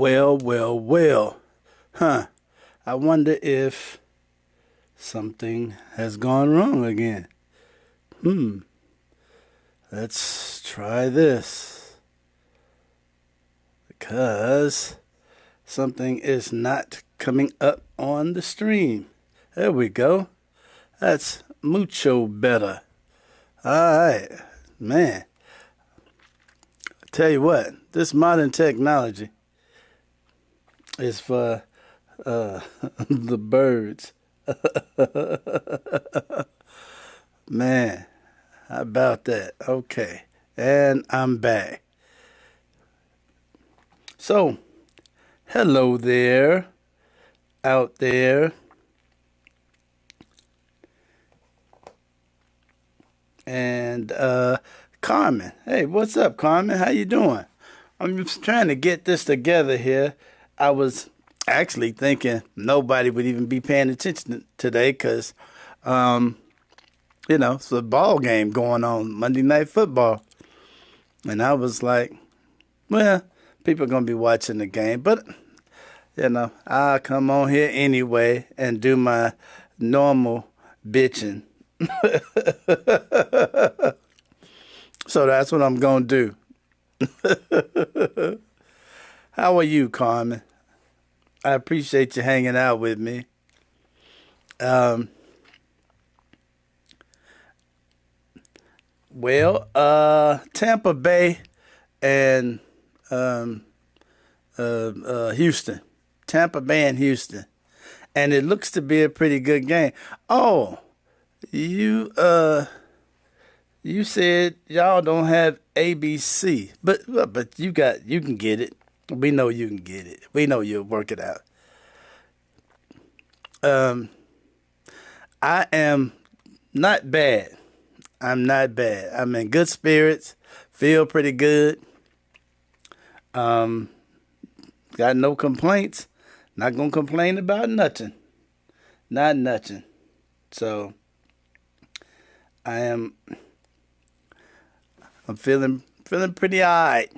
Well, well, well. Huh. I wonder if something has gone wrong again. Let's try this. Because something is not coming up on the stream. There we go. That's mucho better. All right. Man. I tell you what, this modern technology is for the birds. Man, how about that? Okay, and I'm back. So, hello there, out there. And Carmen. Hey, what's up, Carmen? How you doing? I'm just trying to get this together here. I was actually thinking nobody would even be paying attention today because, it's a ball game going on, Monday Night Football. And I was like, well, people are going to be watching the game. But, I'll come on here anyway and do my normal bitching. So that's what I'm going to do. How are you, Carmen? I appreciate you hanging out with me. Tampa Bay and Houston. Tampa Bay and Houston. And it looks to be a pretty good game. Oh, you said y'all don't have ABC, but you can get it. We know you can get it. We know you'll work it out. I am not bad. I'm not bad. I'm in good spirits. Feel pretty good. Got no complaints. Not gonna complain about nothing. Not nothing. So I'm feeling pretty all right.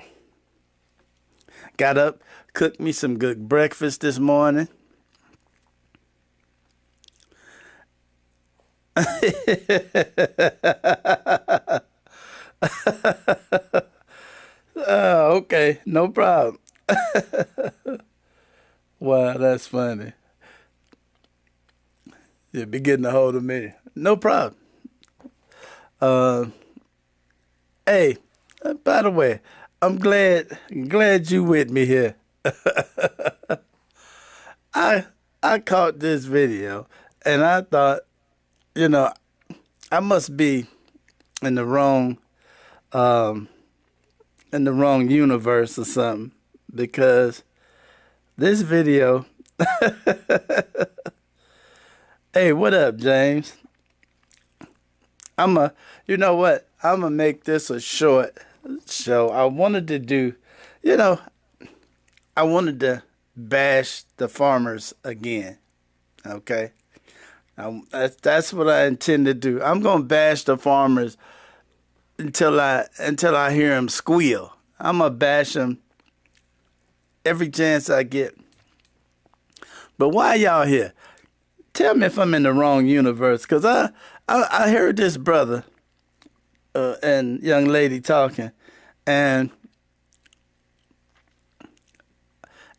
Got up, cooked me some good breakfast this morning. Okay, no problem. Wow, that's funny. You'll be getting a hold of me. No problem. Hey, by the way, I'm glad you with me here. I caught this video and I thought, I must be in the wrong universe or something because this video. Hey, what up, James? You know what? I'm going to make this a short show. I wanted to bash the farmers again. Okay? That's what I intend to do. I'm going to bash the farmers until I hear them squeal. I'm going to bash them every chance I get. But why y'all here? Tell me if I'm in the wrong universe, because I heard this brother and young lady talking, and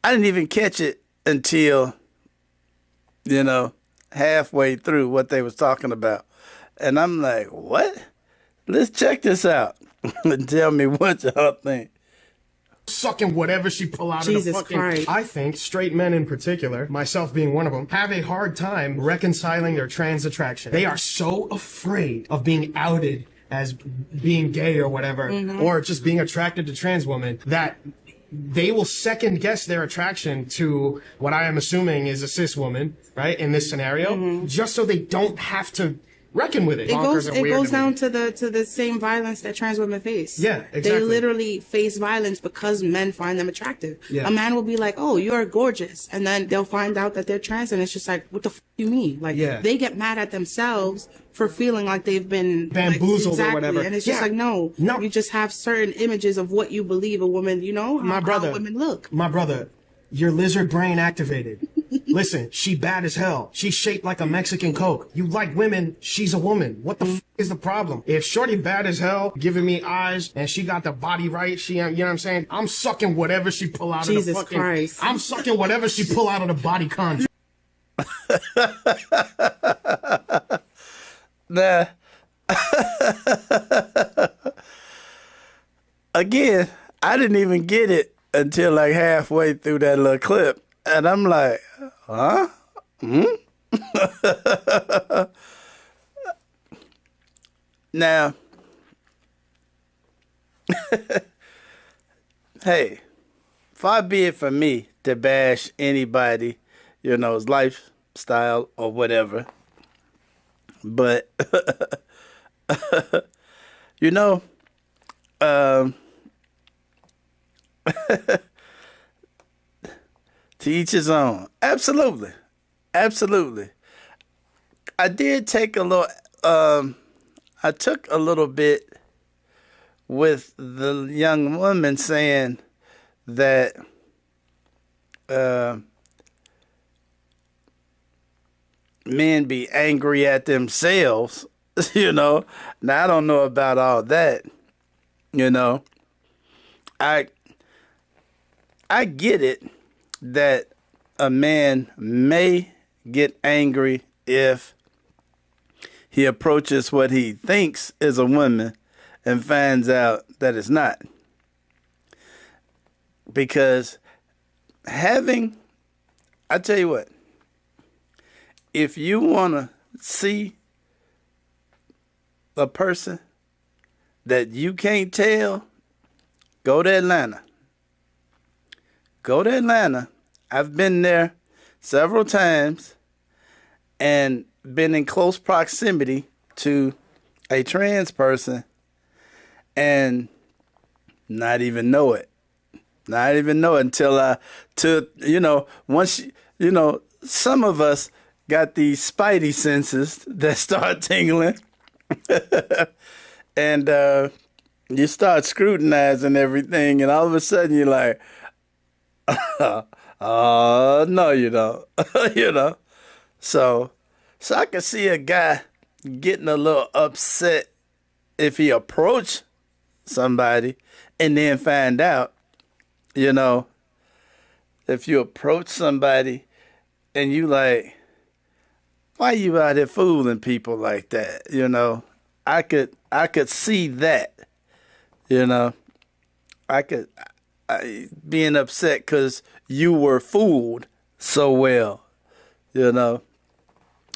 I didn't even catch it until, halfway through what they was talking about. And I'm like, what? Let's check this out and tell me what y'all think. Sucking whatever she pull out Jesus of the fucking... Christ. I think straight men in particular, myself being one of them, have a hard time reconciling their trans attraction. They are so afraid of being outed as being gay or whatever, or just being attracted to trans women, that they will second guess their attraction to what I am assuming is a cis woman, right, in this scenario, just so they don't have to reckon with it. It goes down to the same violence that trans women face. Yeah, exactly. They literally face violence because men find them attractive. Yeah. A man will be like, "Oh, you're gorgeous," and then they'll find out that they're trans, and it's just like, "What the f you mean?" Like, they get mad at themselves for feeling like they've been bamboozled or whatever. And it's just like, no, you just have certain images of what you believe a woman, how women look. My brother, Your lizard brain activated. Listen, she bad as hell. She's shaped like a Mexican Coke. You like women, she's a woman. What the is the problem? If shorty bad as hell, giving me eyes, and she got the body right, you know what I'm saying? I'm sucking whatever she pull out of the fucking... Christ. I'm sucking whatever she pull out of the body con. Nah. Again, I didn't even get it until like halfway through that little clip. And I'm like, huh? Now, hey, far be it from me to bash anybody, you know's lifestyle or whatever. But, you know, to each his own. Absolutely. Absolutely. I did take a little, I took a little bit with the young woman saying that, men be angry at themselves, you know. Now, I don't know about all that, you know. I get it that a man may get angry if he approaches what he thinks is a woman and finds out that it's not. Because I tell you what, if you want to see a person that you can't tell, go to Atlanta. Go to Atlanta. I've been there several times and been in close proximity to a trans person and not even know it. Not even know it until once, some of us got these spidey senses that start tingling. And you start scrutinizing everything, and all of a sudden you're like, no, you don't. You know? So I can see a guy getting a little upset if he approach somebody and then find out, if you approach somebody and you like, why you out here fooling people like that? I could see that, being upset because you were fooled so well,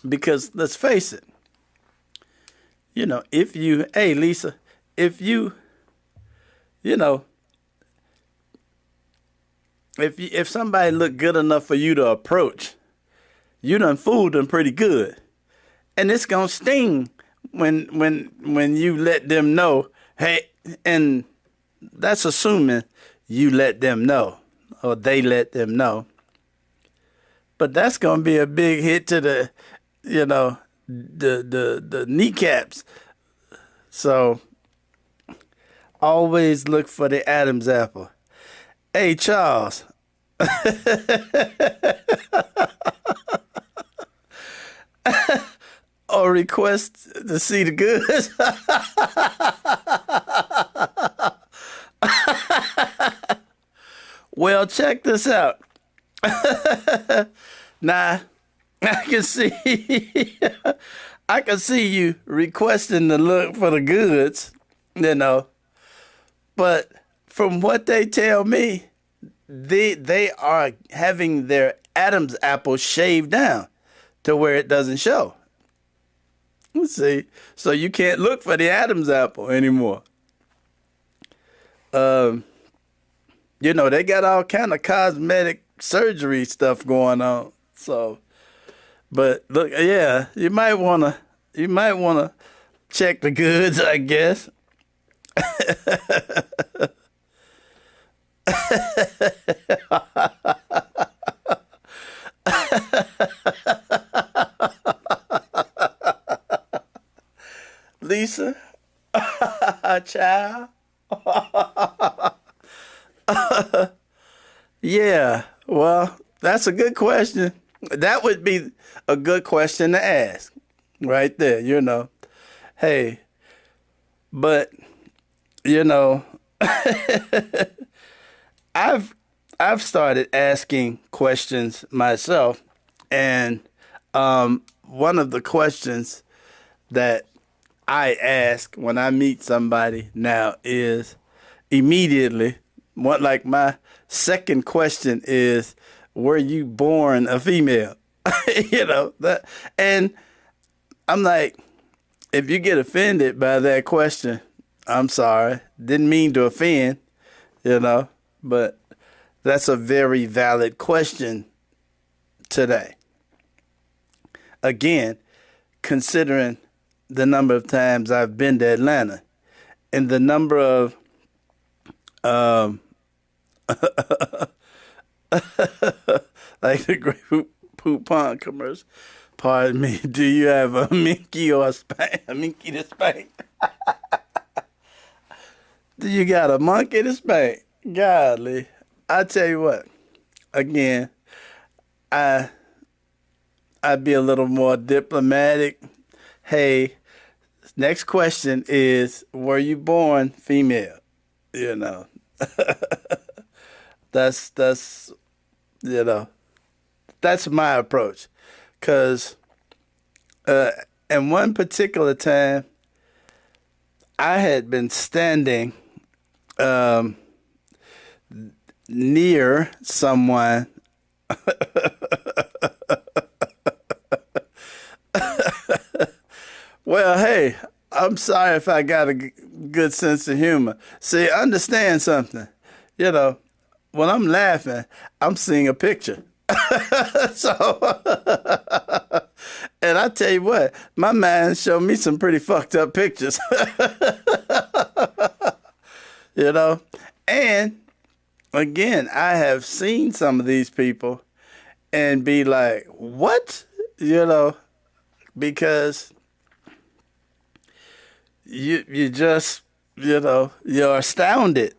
because let's face it, hey, Lisa, if somebody looked good enough for you to approach, you done fooled them pretty good. And it's going to sting when you let them know, hey, and that's assuming you let them know or they let them know. But that's going to be a big hit to the kneecaps. So always look for the Adam's apple. Hey, Charles. Or request to see the goods. Well, check this out. Now, I can see you requesting to look for the goods, but from what they tell me, they are having their Adam's apple shaved down to where it doesn't show. Let's see. So you can't look for the Adam's apple anymore. They got all kind of cosmetic surgery stuff going on. So, but look, yeah, you might wanna check the goods, I guess. Lisa, child. Yeah, Well, that's a good question. That would be a good question to ask right there, Hey, but, I've started asking questions myself, and one of the questions that I ask when I meet somebody now is immediately, my second question is, were you born a female? And I'm like, if you get offended by that question, I'm sorry. Didn't mean to offend, but that's a very valid question today. Again, considering the number of times I've been to Atlanta and the number of like the Great Poop Pond commercial. Pardon me, do you have a Minky or a Spank? A Minky to Spank? Do you got a monkey to spank? Golly. I tell you what, again, I'd be a little more diplomatic. Hey, next question is, were you born female? That's my approach. 'Cause in one particular time, I had been standing near someone well, hey, I'm sorry if I got a good sense of humor. See, understand something. When I'm laughing, I'm seeing a picture. And I tell you what, my mind showed me some pretty fucked up pictures. And again, I have seen some of these people and be like, what? Because you just, you're astounded.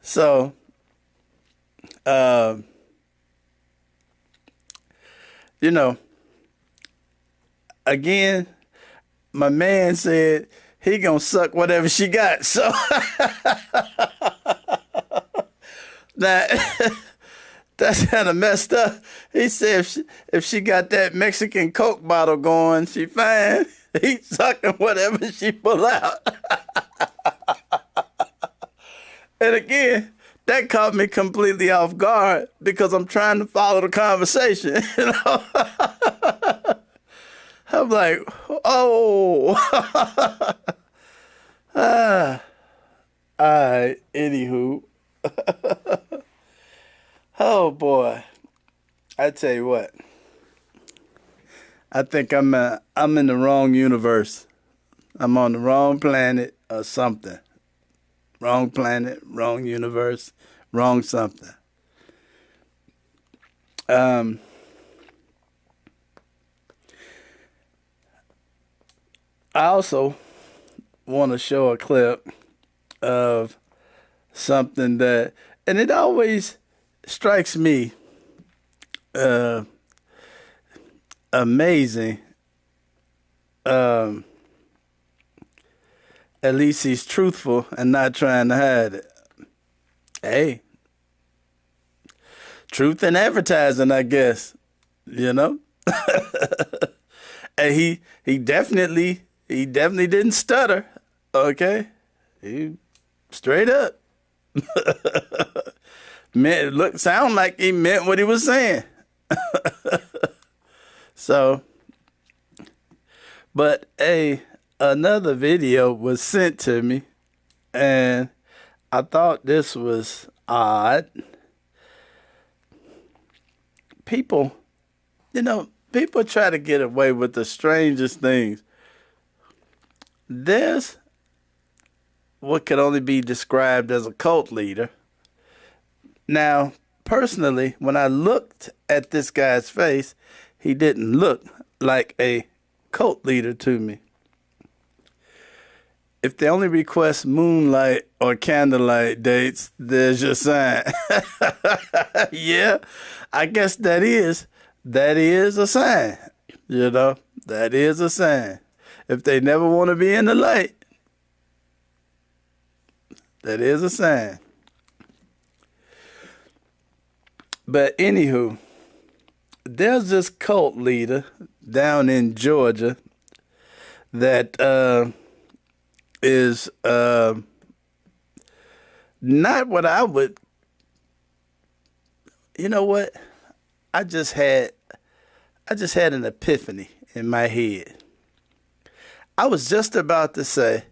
So, again, my man said he gonna suck whatever she got. So now that's kind of messed up. He said if she got that Mexican Coke bottle going, she fine. He sucking whatever she pull out. And again, that caught me completely off guard because I'm trying to follow the conversation. I'm like, oh. All right, anywho. Oh, boy. I tell you what. I think I'm in the wrong universe. I'm on the wrong planet or something. Wrong planet, wrong universe, wrong something. I also want to show a clip of something that, and it always strikes me amazing. At least he's truthful and not trying to hide it. Hey, truth in advertising, I guess. And he definitely didn't stutter. Okay, he straight up sound like he meant what he was saying. So, but another video was sent to me, and I thought this was odd. People try to get away with the strangest things. There's what could only be described as a cult leader. Now, personally, when I looked at this guy's face, he didn't look like a cult leader to me. If they only request moonlight or candlelight dates, there's your sign. Yeah, I guess that is a sign. You know, that is a sign. If they never want to be in the light, that is a sign. But anywho, there's this cult leader down in Georgia that is not what I would. You know what? I just had an epiphany in my head. I was just about to say,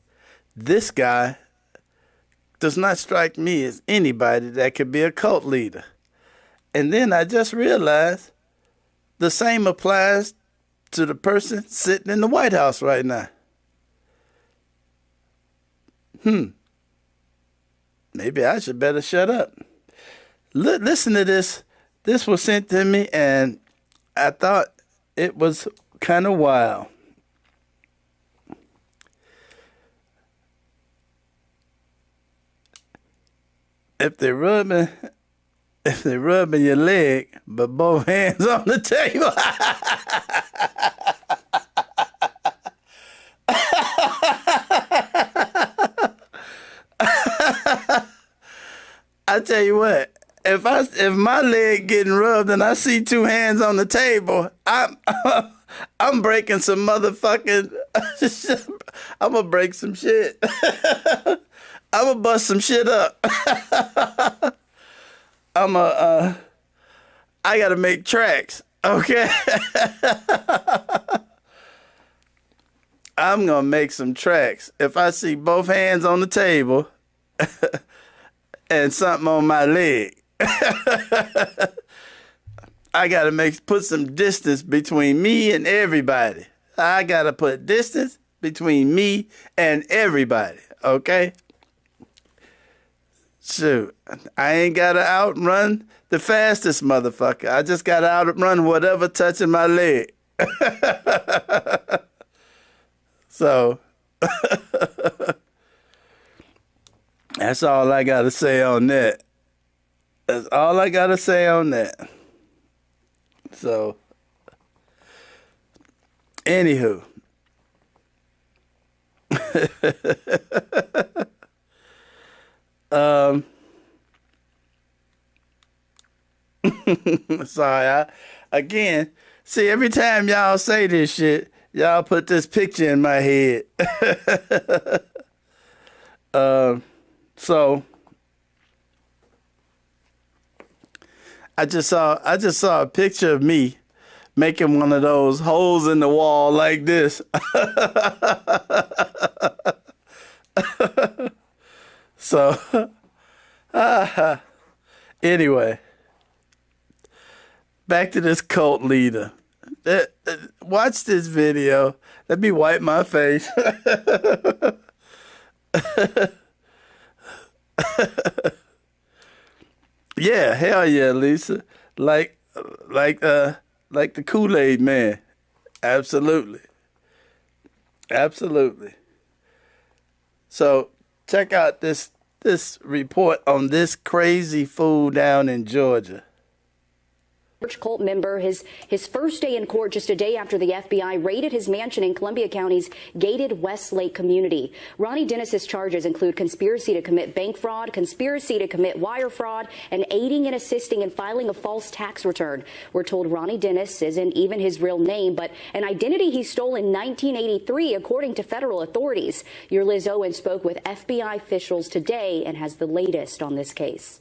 this guy does not strike me as anybody that could be a cult leader. And then I just realized the same applies to the person sitting in the White House right now. Maybe I should better shut up. Listen to this. This was sent to me, and I thought it was kind of wild. If they're rubbing your leg, but both hands on the table. I tell you what, if my leg getting rubbed and I see two hands on the table, I'm breaking some motherfucking. I'm gonna break some shit. I'm gonna bust some shit up. I gotta make tracks, okay? I'm gonna make some tracks. If I see both hands on the table and something on my leg, I gotta put some distance between me and everybody. I gotta put distance between me and everybody, okay? Shoot, I ain't gotta outrun the fastest motherfucker. I just gotta outrun whatever touching my leg. So, that's all I gotta say on that. That's all I gotta say on that. So, anywho. Sorry, again, see, every time y'all say this shit, y'all put this picture in my head. So I just saw a picture of me making one of those holes in the wall like this. So, anyway, back to this cult leader. Watch this video. Let me wipe my face. Yeah, hell yeah, Lisa. Like the Kool-Aid man. Absolutely. Absolutely. So check out this report on this crazy fool down in Georgia. Cult member, his first day in court just a day after the FBI raided his mansion in Columbia County's gated Westlake community. Ronnie Dennis's charges include conspiracy to commit bank fraud, conspiracy to commit wire fraud, and aiding and assisting in filing a false tax return. We're told Ronnie Dennis isn't even his real name, but an identity he stole in 1983, according to federal authorities. Your Liz Owen spoke with FBI officials today and has the latest on this case.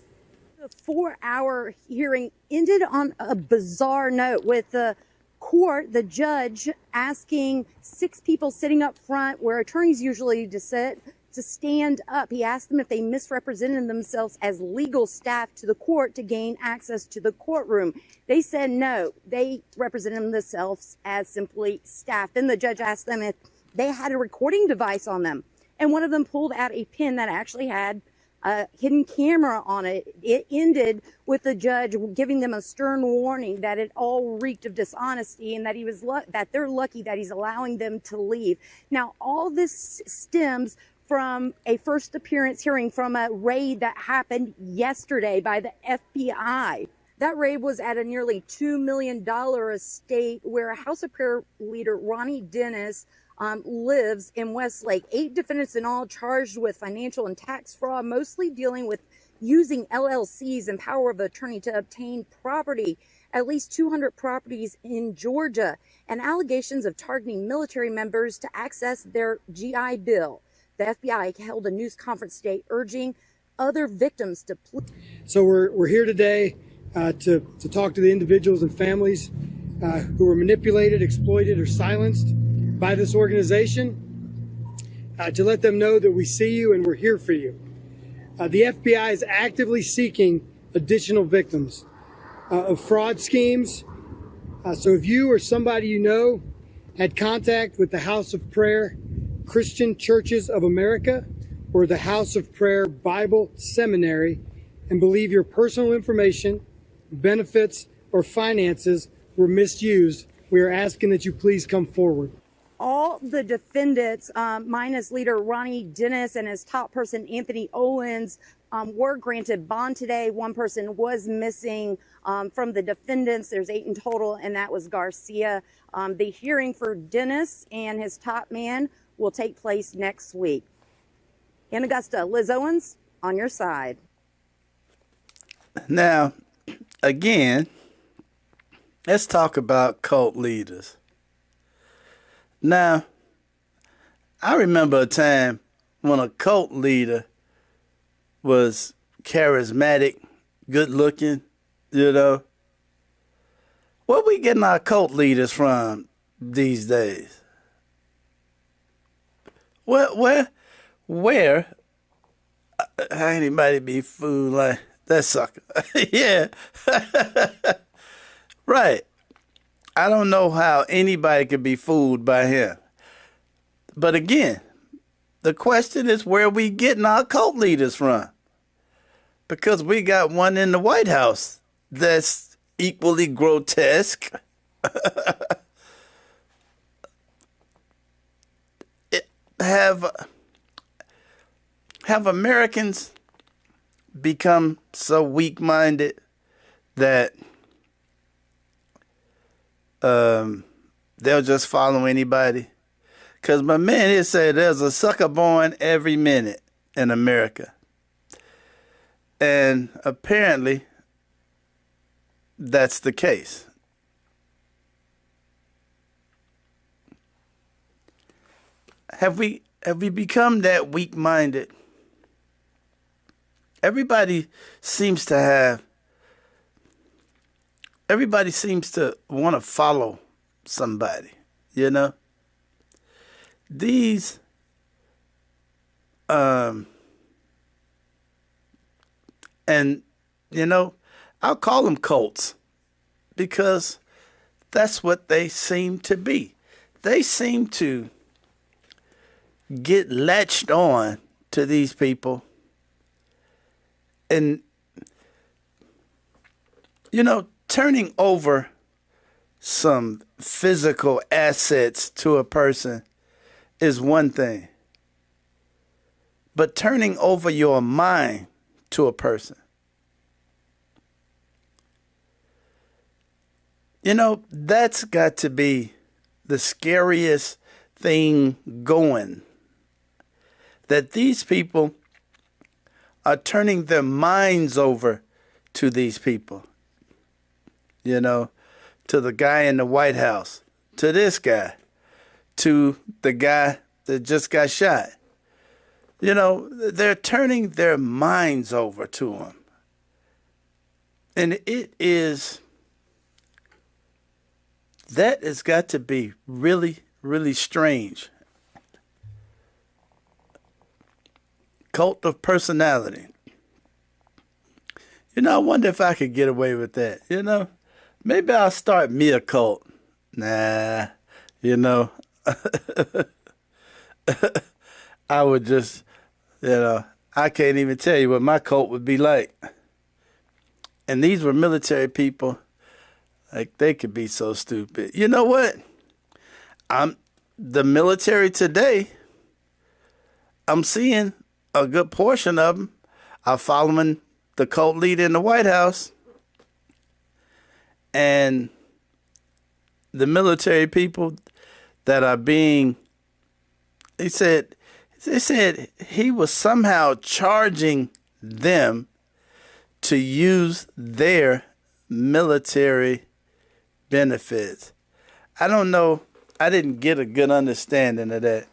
The 4-hour hearing ended on a bizarre note with the court, the judge asking 6 people sitting up front where attorneys usually sit to stand up. He asked them if they misrepresented themselves as legal staff to the court to gain access to the courtroom. They said no, they represented themselves as simply staff. Then the judge asked them if they had a recording device on them. And one of them pulled out a pen that actually had a hidden camera on it. It ended with the judge giving them a stern warning that it all reeked of dishonesty and that that they're lucky that he's allowing them to leave. Now, all this stems from a first appearance hearing from a raid that happened yesterday by the FBI. That raid was at a nearly $2 million estate where House of Prayer leader Ronnie Dennis lives in Westlake. 8 defendants in all charged with financial and tax fraud, mostly dealing with using LLCs and power of attorney to obtain property, at least 200 properties in Georgia, and allegations of targeting military members to access their GI Bill. The FBI held a news conference today urging other victims to plead. So we're here today to talk to the individuals and families who were manipulated, exploited, or silenced by this organization, to let them know that we see you and we're here for you. The FBI is actively seeking additional victims of fraud schemes. So if you or somebody you know had contact with the House of Prayer Christian Churches of America or the House of Prayer Bible Seminary and believe your personal information, benefits, or finances were misused, we are asking that you please come forward. All the defendants, minus leader Ronnie Dennis and his top person, Anthony Owens, were granted bond today. One person was missing from the defendants. There's 8 in total, and that was Garcia. The hearing for Dennis and his top man will take place next week. In Augusta, Liz Owens, on your side. Now, again, let's talk about cult leaders. Now, I remember a time when a cult leader was charismatic, good looking, you know. Where we getting our cult leaders from these days? Where anybody be fooled like that sucker? Yeah. Right. I don't know how anybody could be fooled by him. But again, the question is where we getting our cult leaders from? Because we got one in the White House that's equally grotesque. Have Americans become so weak-minded that they'll just follow anybody? Because my man here said there's a sucker born every minute in America. And apparently that's the case. Have we become that weak-minded? Everybody seems to want to follow somebody, you know? These and you know, I'll call them cults because that's what they seem to be. They seem to get latched on to these people, and you know, turning over some physical assets to a person is one thing, but turning over your mind to a person, you know, that's got to be the scariest thing going. That these people are turning their minds over to these people. You know, to the guy in the White House, to this guy, to the guy that just got shot. You know, they're turning their minds over to him. And that has got to be really, really strange. Cult of personality. You know, I wonder if I could get away with that. You know, maybe I'll start me a cult. Nah, you know, I would just, you know, I can't even tell you what my cult would be like. And these were military people. Like, they could be so stupid. You know what? The military today, I'm seeing a good portion of them are following the cult leader in the White House, and the military people that are being, they said he was somehow charging them to use their military benefits. I don't know. I didn't get a good understanding of that.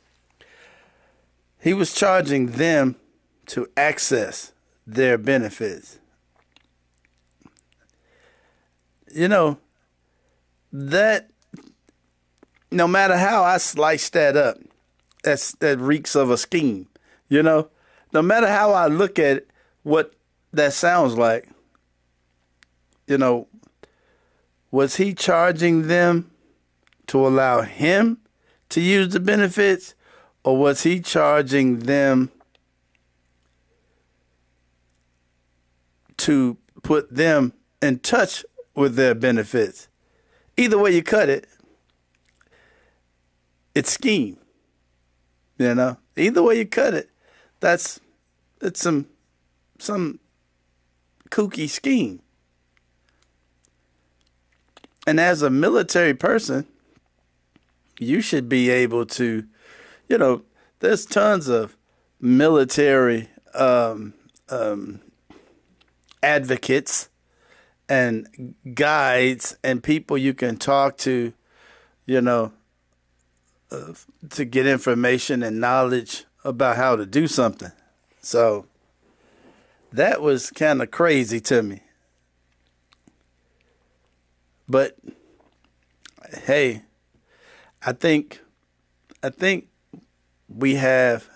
He was charging them to access their benefits. You know, that, no matter how I slice that up, that reeks of a scheme. You know, no matter how I look at it, what that sounds like, you know, was he charging them to allow him to use the benefits, or was he charging them to put them in touch with their benefits? Either way you cut it, it's scheme. You know, either way you cut it, it's some kooky scheme. And as a military person, you should be able to, you know, there's tons of military advocates and guides and people you can talk to, you know, to get information and knowledge about how to do something. So that was kind of crazy to me. But hey, I think we have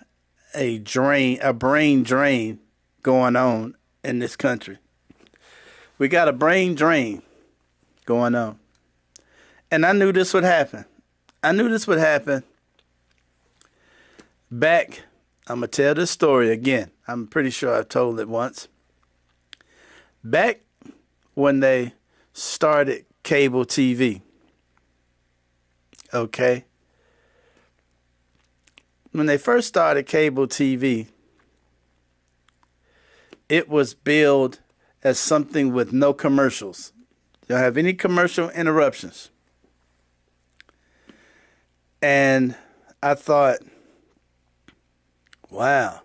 a brain drain going on in this country. We got a brain drain going on. And I knew this would happen. Back, I'm going to tell this story again. I'm pretty sure I've told it once. Back when they started cable TV, okay? When they first started cable TV, it was billed as something with no commercials. You don't have any commercial interruptions. And I thought, wow.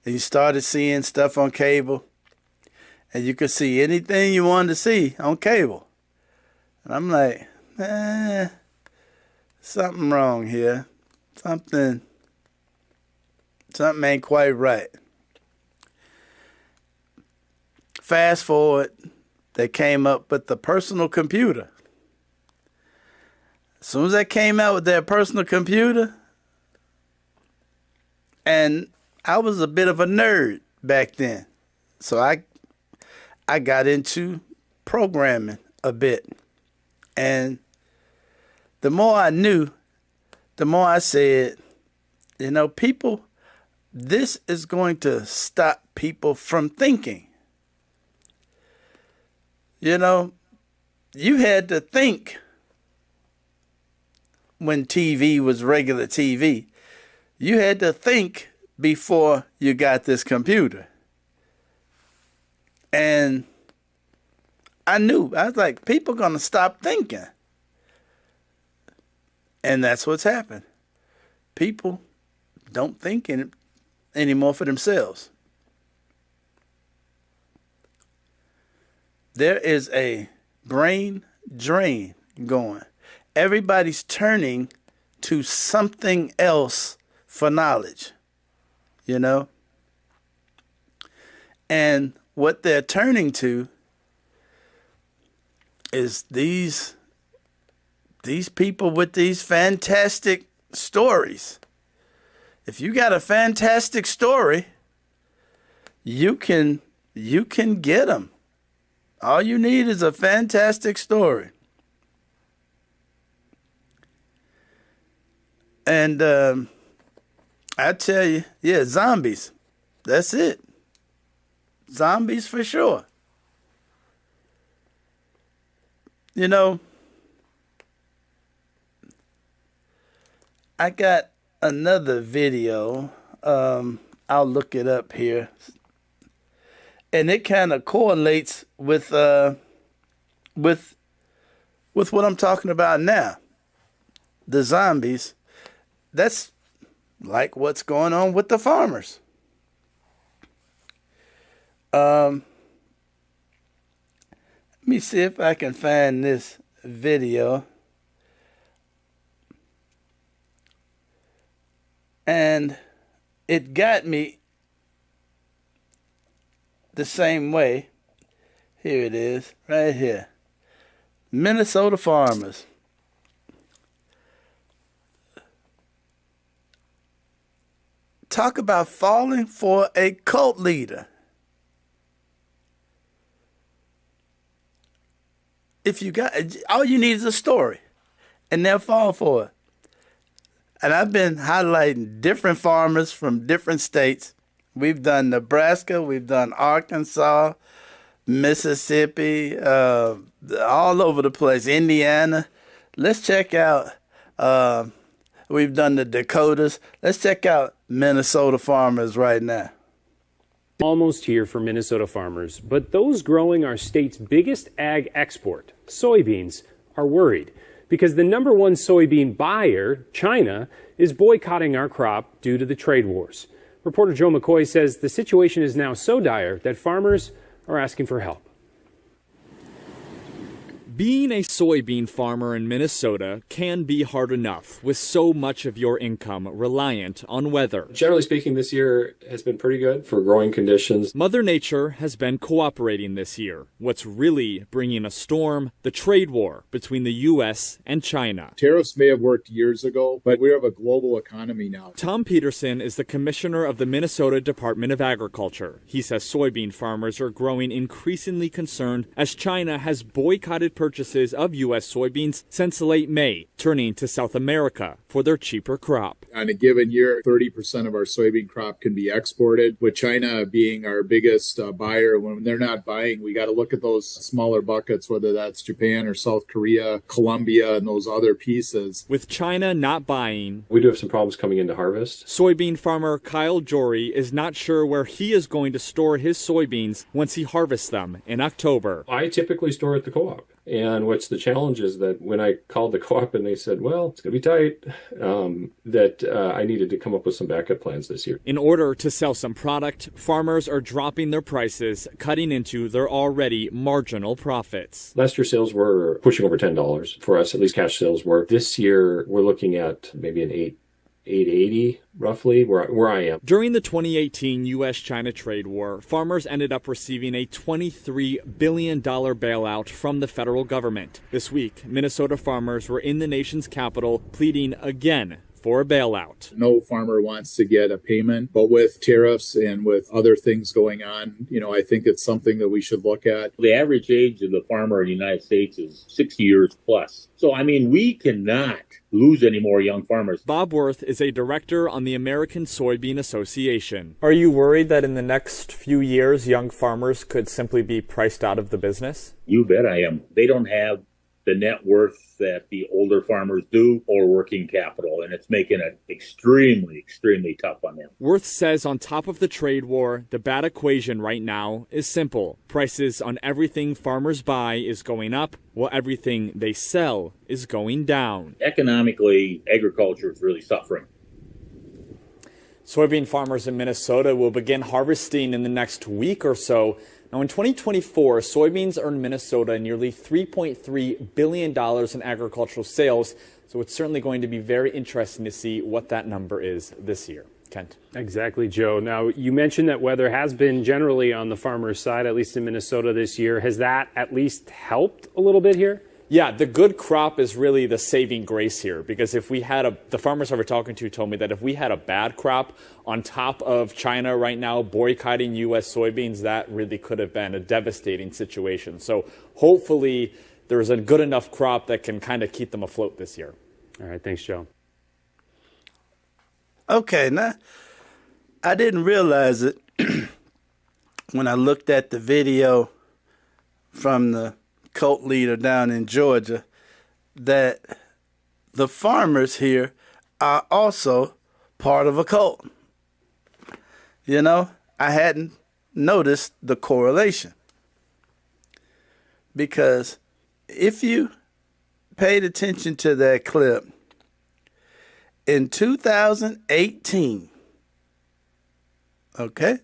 And you started seeing stuff on cable, and you could see anything you wanted to see on cable. And I'm like, something wrong here. Something ain't quite right. Fast forward, they came up with the personal computer. As soon as they came out with their personal computer, and I was a bit of a nerd back then, so I got into programming a bit. And the more I knew, the more I said, you know, people, this is going to stop people from thinking. You know, you had to think when TV was regular TV. You had to think before you got this computer. And I knew, I was like, people going to stop thinking. And that's what's happened. People don't think anymore for themselves. There is a brain drain going. Everybody's turning to something else for knowledge, you know? And what they're turning to is these people with these fantastic stories. If you got a fantastic story, you can get them. All you need is a fantastic story. And I tell you, yeah, zombies. That's it. Zombies for sure. You know, I got another video I'll look it up here. And it kind of correlates with what I'm talking about now. The zombies. That's like what's going on with the farmers. Let me see if I can find this video. And it got me the same way. Here it is, right here. Minnesota farmers. Talk about falling for a cult leader. If you got, all you need is a story, and they'll fall for it. And I've been highlighting different farmers from different states. We've done Nebraska, we've done Arkansas, Mississippi, all over the place, Indiana. Let's check out, we've done the Dakotas. Let's check out Minnesota farmers right now. Almost here for Minnesota farmers, but those growing our state's biggest ag export, soybeans, are worried because the number one soybean buyer, China, is boycotting our crop due to the trade wars. Reporter Joe McCoy says the situation is now so dire that farmers are asking for help. Being a soybean farmer in Minnesota can be hard enough, with so much of your income reliant on weather. Generally speaking, this year has been pretty good for growing conditions. Mother Nature has been cooperating this year. What's really bringing a storm? The trade war between the U.S. and China. Tariffs may have worked years ago, but we have a global economy now. Tom Peterson is the commissioner of the Minnesota Department of Agriculture. He says soybean farmers are growing increasingly concerned as China has boycotted purchases of U.S. soybeans since late May, turning to South America for their cheaper crop. On a given year, 30% of our soybean crop can be exported, with China being our biggest buyer. When they're not buying, we got to look at those smaller buckets, whether that's Japan or South Korea, Colombia, and those other pieces. With China not buying, we do have some problems coming into harvest. Soybean farmer Kyle Jory is not sure where he is going to store his soybeans once he harvests them in October. I typically store at the co-op. And what's the challenge is that when I called the co-op and they said, well, it's going to be tight, I needed to come up with some backup plans this year. In order to sell some product, farmers are dropping their prices, cutting into their already marginal profits. Last year, sales were pushing over $10 for us, at least cash sales were. This year, we're looking at maybe an $8.80 roughly where I am. During the 2018 U.S.-China trade war, farmers ended up receiving a $23 billion bailout from the federal government. This week, Minnesota farmers were in the nation's capital pleading again for a bailout. No farmer wants to get a payment, but with tariffs and with other things going on, I think it's something that we should look at. The average age of the farmer in the United States is 60 years plus. So, we cannot lose any more young farmers. Bob Worth is a director on the American Soybean Association. Are you worried that in the next few years, young farmers could simply be priced out of the business? You bet I am. They don't have the net worth that the older farmers do or working capital, and it's making it extremely, extremely tough on them. Worth says on top of the trade war, the bad equation right now is simple. Prices on everything farmers buy is going up, while everything they sell is going down. Economically, agriculture is really suffering. Soybean farmers in Minnesota will begin harvesting in the next week or so. Now, in 2024, soybeans earned Minnesota nearly $3.3 billion in agricultural sales, so it's certainly going to be very interesting to see what that number is this year. Kent. Exactly, Joe. Now, you mentioned that weather has been generally on the farmer's side, at least in Minnesota this year. Has that at least helped a little bit here? Yeah, the good crop is really the saving grace here, because if we had the farmers I was talking to told me that if we had a bad crop on top of China right now boycotting U.S. soybeans, that really could have been a devastating situation. So hopefully there's a good enough crop that can kind of keep them afloat this year. All right, thanks, Joe. Okay, now, I didn't realize it when I looked at the video from the cult leader down in Georgia that the farmers here are also part of a cult. You know, I hadn't noticed the correlation. Because if you paid attention to that clip, in 2018, okay,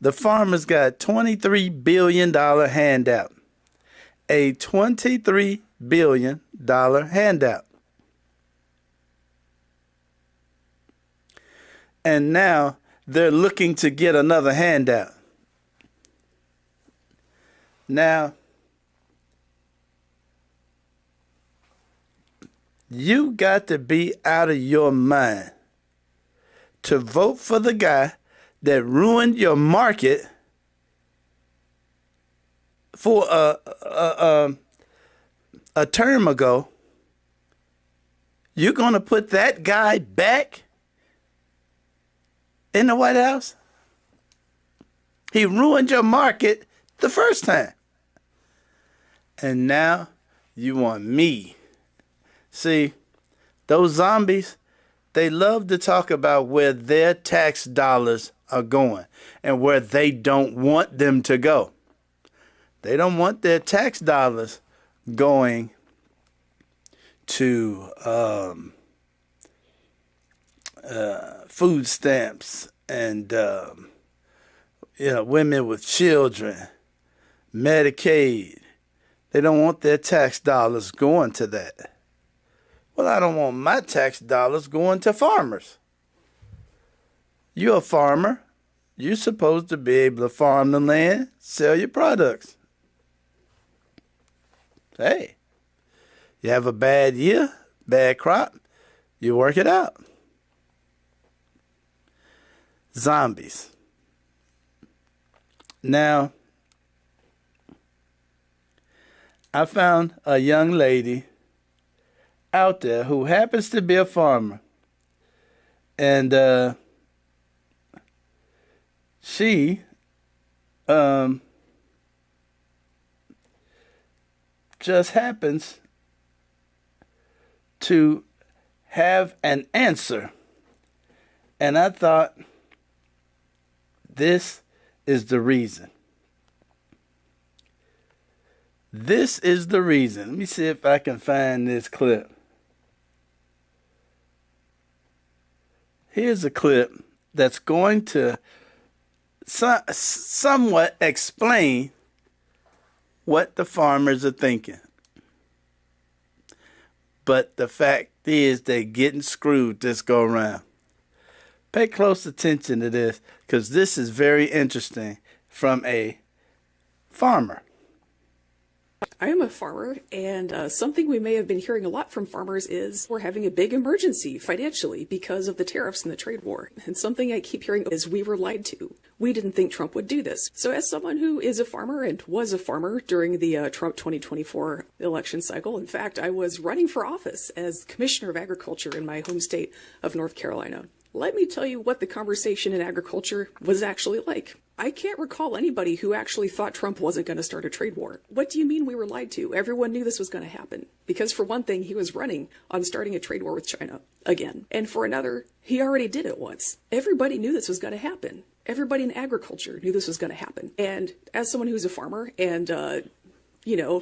the farmers got $23 billion handout. A $23 billion handout. And now they're looking to get another handout. Now, you got to be out of your mind to vote for the guy that ruined your market for a term ago. You're going to put that guy back in the White House? He ruined your market the first time. And now you want me. See, those zombies, they love to talk about where their tax dollars are going and where they don't want them to go. They don't want their tax dollars going to food stamps and women with children, Medicaid. They don't want their tax dollars going to that. Well, I don't want my tax dollars going to farmers. You're a farmer. You're supposed to be able to farm the land, sell your products. Hey, you have a bad year, bad crop, you work it out. Zombies. Now, I found a young lady out there who happens to be a farmer. And she just happens to have an answer. And I thought, this is the reason. This is the reason. Let me see if I can find this clip. Here's a clip that's going to somewhat explain what the farmers are thinking. But the fact is they're getting screwed this go around. Pay close attention to this because this is very interesting from a farmer. I am a farmer, and something we may have been hearing a lot from farmers is we're having a big emergency financially because of the tariffs and the trade war. And something I keep hearing is we were lied to. We didn't think Trump would do this. So as someone who is a farmer and was a farmer during the Trump 2024 election cycle, in fact, I was running for office as Commissioner of Agriculture in my home state of North Carolina. Let me tell you what the conversation in agriculture was actually like. I can't recall anybody who actually thought Trump wasn't going to start a trade war. What do you mean we were lied to? Everyone knew this was going to happen. Because for one thing, he was running on starting a trade war with China again. And for another, he already did it once. Everybody knew this was going to happen. Everybody in agriculture knew this was going to happen. And as someone who's a farmer and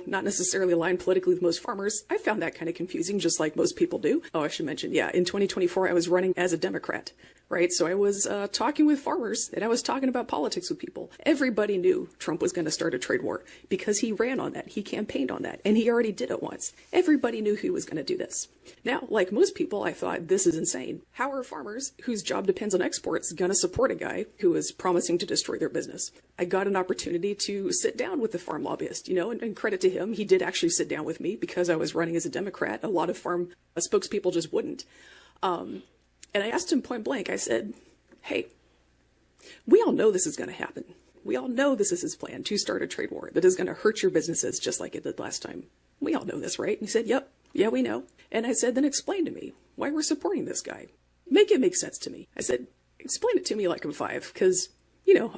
not necessarily aligned politically with most farmers, I found that kind of confusing, just like most people do. Oh, I should mention, in 2024, I was running as a Democrat, right? So I was talking with farmers, and I was talking about politics with people. Everybody knew Trump was going to start a trade war because he ran on that. He campaigned on that, and he already did it once. Everybody knew he was going to do this. Now, like most people, I thought, this is insane. How are farmers whose job depends on exports going to support a guy who is promising to destroy their business? I got an opportunity to sit down with the farm lobbyist, and credit to him, he did actually sit down with me because I was running as a Democrat. A lot of farm spokespeople just wouldn't. And I asked him point blank, I said, hey, we all know this is going to happen. We all know this is his plan to start a trade war that is going to hurt your businesses just like it did last time. We all know this, right? And he said, yep, yeah, we know. And I said, then explain to me why we're supporting this guy. Make it make sense to me. I said, explain it to me like I'm 5, because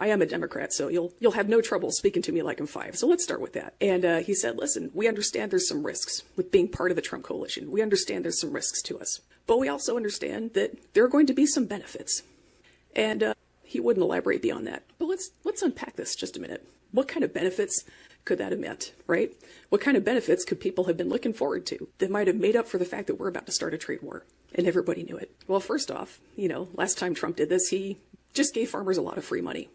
I am a Democrat, so you'll have no trouble speaking to me like I'm 5. So let's start with that. And he said, listen, we understand there's some risks with being part of the Trump coalition. We understand there's some risks to us. But we also understand that there are going to be some benefits. And he wouldn't elaborate beyond that. But let's unpack this just a minute. What kind of benefits could that have meant, right? What kind of benefits could people have been looking forward to that might have made up for the fact that we're about to start a trade war? And everybody knew it. Well, first off, last time Trump did this, he just gave farmers a lot of free money.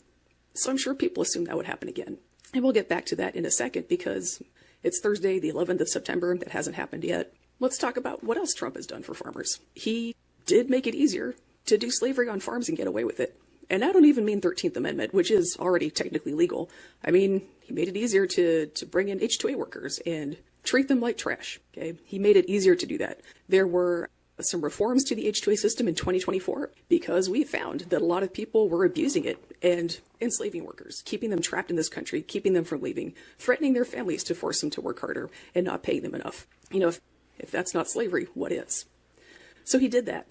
So I'm sure people assumed that would happen again. And we'll get back to that in a second because it's Thursday, the 11th of September. That hasn't happened yet. Let's talk about what else Trump has done for farmers. He did make it easier to do slavery on farms and get away with it. And I don't even mean 13th Amendment, which is already technically legal. I mean, he made it easier to bring in H-2A workers and treat them like trash. Okay, he made it easier to do that. There were some reforms to the H-2A system in 2024 because we found that a lot of people were abusing it and enslaving workers, keeping them trapped in this country, keeping them from leaving, threatening their families to force them to work harder and not paying them enough. If that's not slavery, what is? So he did that.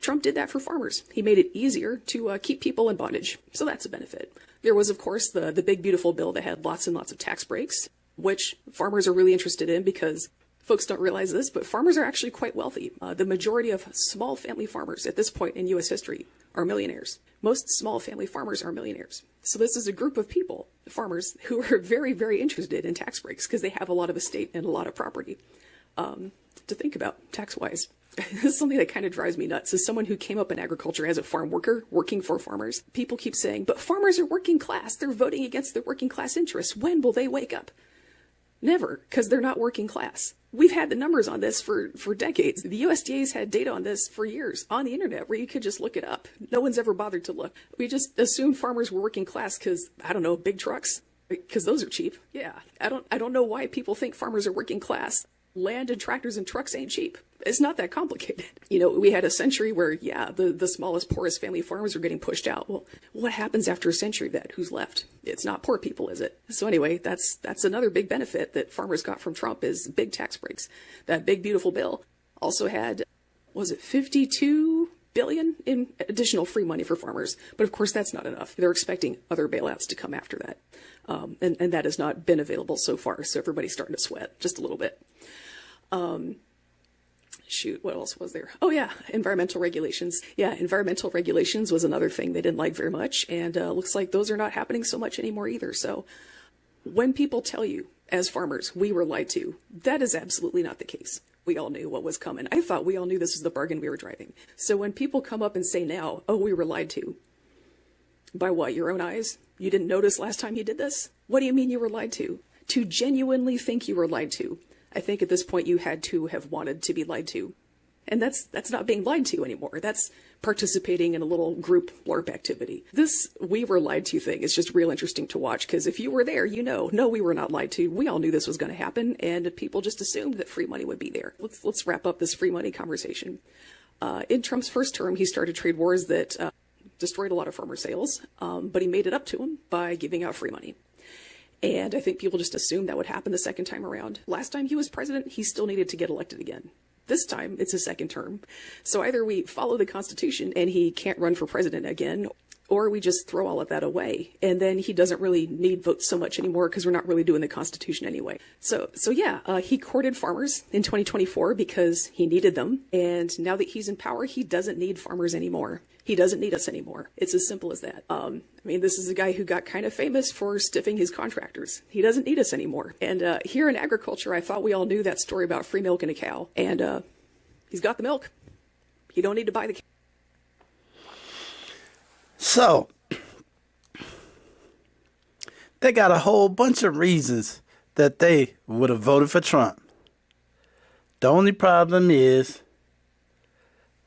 Trump did that for farmers. He made it easier to keep people in bondage. So that's a benefit. There was, of course, the big, beautiful bill that had lots and lots of tax breaks, which farmers are really interested in because folks don't realize this, but farmers are actually quite wealthy. The majority of small family farmers at this point in U.S. history are millionaires. Most small family farmers are millionaires. So this is a group of people, farmers, who are very, very interested in tax breaks because they have a lot of estate and a lot of property to think about tax-wise. This is something that kind of drives me nuts. As someone who came up in agriculture as a farm worker, working for farmers, people keep saying, but farmers are working class. They're voting against their working class interests. When will they wake up? Never, because they're not working class. We've had the numbers on this for decades. The USDA's had data on this for years on the internet where you could just look it up. No one's ever bothered to look. We just assumed farmers were working class because, I don't know, big trucks, because those are cheap. Yeah, I don't know why people think farmers are working class. Land and tractors and trucks ain't cheap. It's not that complicated. We had a century where, the smallest, poorest family farmers are getting pushed out. Well, what happens after a century of that? Who's left? It's not poor people, is it? So anyway, that's another big benefit that farmers got from Trump is big tax breaks. That big, beautiful bill also had, was it 52 billion in additional free money for farmers? But of course, that's not enough. They're expecting other bailouts to come after that. And that has not been available so far. So everybody's starting to sweat just a little bit. What else was there? Oh yeah, environmental regulations. Yeah, environmental regulations was another thing they didn't like very much, and looks like those are not happening so much anymore either. So when people tell you, as farmers, we were lied to, that is absolutely not the case. We all knew what was coming. I thought we all knew this was the bargain we were driving. So when people come up and say now, oh, we were lied to, by what, your own eyes? You didn't notice last time you did this? What do you mean you were lied to? To genuinely think you were lied to, I think at this point you had to have wanted to be lied to. And that's not being lied to anymore. That's participating in a little group LARP activity. This we were lied to thing is just real interesting to watch because if you were there, no, we were not lied to. We all knew this was going to happen and people just assumed that free money would be there. Let's wrap up this free money conversation. In Trump's first term, he started trade wars that destroyed a lot of farmer sales, but he made it up to them by giving out free money. And I think people just assumed that would happen the second time around. Last time he was president, he still needed to get elected again. This time, it's his second term. So either we follow the Constitution and he can't run for president again, or we just throw all of that away. And then he doesn't really need votes so much anymore because we're not really doing the Constitution anyway. So he courted farmers in 2024 because he needed them. And now that he's in power, he doesn't need farmers anymore. He doesn't need us anymore. It's as simple as that. This is a guy who got kind of famous for stiffing his contractors. He doesn't need us anymore. And here in agriculture, I thought we all knew that story about free milk and a cow. And he's got the milk. You don't need to buy the cow. So, they got a whole bunch of reasons that they would have voted for Trump. The only problem is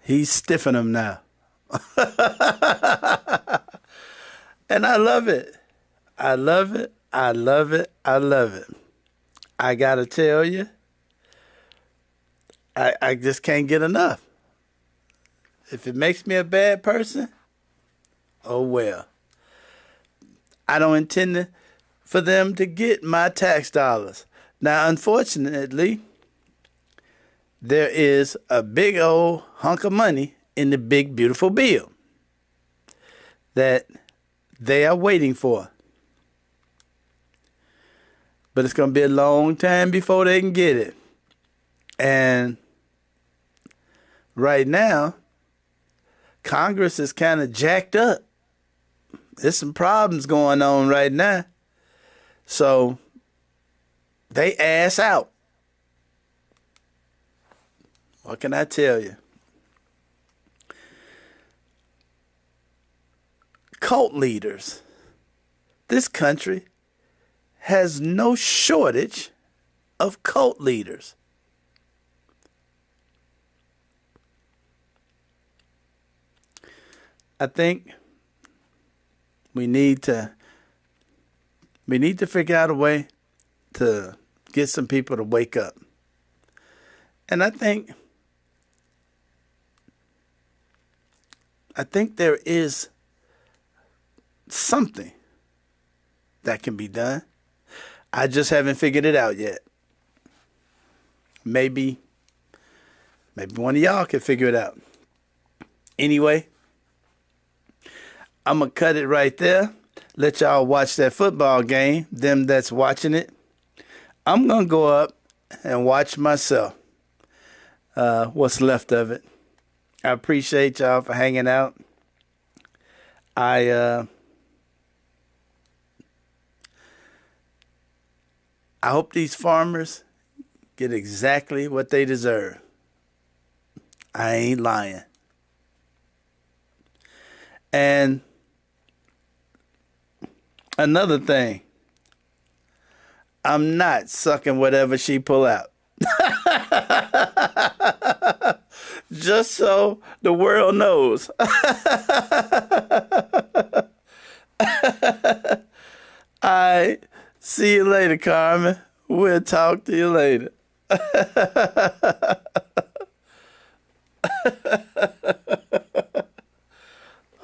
he's stiffing them now. And I love it. I love it. I love it. I love it. I got to tell you, I just can't get enough. If it makes me a bad person, oh well. I don't intend for them to get my tax dollars. Now, unfortunately, there is a big old hunk of money in the big, beautiful bill that they are waiting for. But it's going to be a long time before they can get it. And right now, Congress is kind of jacked up. There's some problems going on right now. So they ass out. What can I tell you? Cult leaders. This country has no shortage of cult leaders. I think we need to figure out a way to get some people to wake up. And I think there is something that can be done. I just haven't figured it out yet. Maybe one of y'all can figure it out. Anyway, I'm going to cut it right there. Let y'all watch that football game, them that's watching it. I'm going to go up and watch myself, what's left of it. I appreciate y'all for hanging out. I hope these farmers get exactly what they deserve. I ain't lying. And another thing, I'm not sucking whatever she pull out. Just so the world knows. I see you later, Carmen. We'll talk to you later.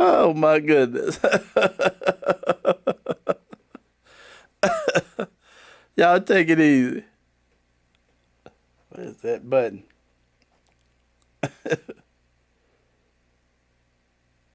Oh my goodness. Y'all take it easy. Where's that button?